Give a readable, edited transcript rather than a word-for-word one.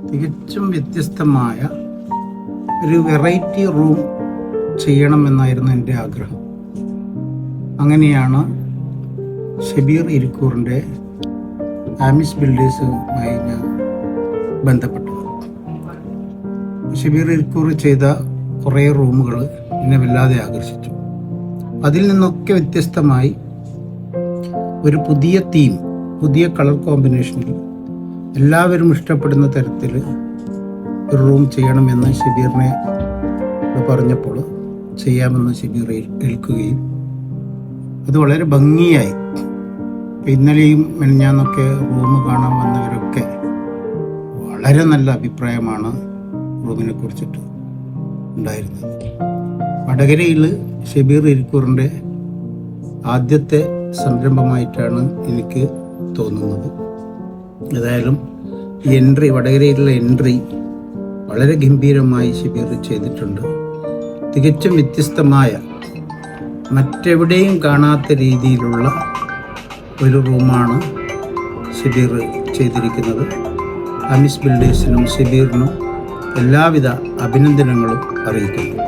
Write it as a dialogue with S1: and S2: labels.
S1: തികച്ചും വ്യത്യസ്തമായ ഒരു വെറൈറ്റി റൂം ചെയ്യണമെന്നായിരുന്നു എൻ്റെ ആഗ്രഹം. അങ്ങനെയാണ് ഷബീർ ഇരിക്കൂറിൻ്റെ ആമിസ് ബിൽഡേഴ്സുമായി ഞാൻ ബന്ധപ്പെട്ടത്. ഷബീർ ഇരിക്കൂർ ചെയ്ത കുറേ റൂമുകൾ എന്നെ വല്ലാതെ ആകർഷിച്ചു. അതിൽ നിന്നൊക്കെ വ്യത്യസ്തമായി ഒരു പുതിയ തീം, പുതിയ കളർ കോമ്പിനേഷനിൽ എല്ലാവരും ഇഷ്ടപ്പെടുന്ന തരത്തിൽ ഒരു റൂം ചെയ്യണമെന്ന് ഷബീറിനെ പറഞ്ഞപ്പോൾ ചെയ്യാമെന്ന് ഷബീർ ഏൽക്കുകയും അത് വളരെ ഭംഗിയായി. ഇന്നലെയും മെനഞ്ഞാന്നൊക്കെ റൂം കാണാൻ വന്നവരൊക്കെ വളരെ നല്ല അഭിപ്രായമാണ് റൂമിനെ കുറിച്ചിട്ട് ഉണ്ടായിരുന്നത്. വടകരയിൽ ഷബീർ ഇരിക്കൂറിൻ്റെ ആദ്യത്തെ സംരംഭമായിട്ടാണ് എനിക്ക് തോന്നുന്നത്. ഏതായാലും ഈ വടകരയിലുള്ള എൻട്രി വളരെ ഗംഭീരമായി ഷബീർ ചെയ്തിട്ടുണ്ട്. തികച്ചും വ്യത്യസ്തമായ, മറ്റെവിടെയും കാണാത്ത രീതിയിലുള്ള ഒരു റൂമാണ് ഷബീർ ചെയ്തിരിക്കുന്നത്. ആമിസ് ബിൽഡേഴ്സിനും ഷബീറിനും എല്ലാവിധ അഭിനന്ദനങ്ങളും അറിയിക്കുന്നു.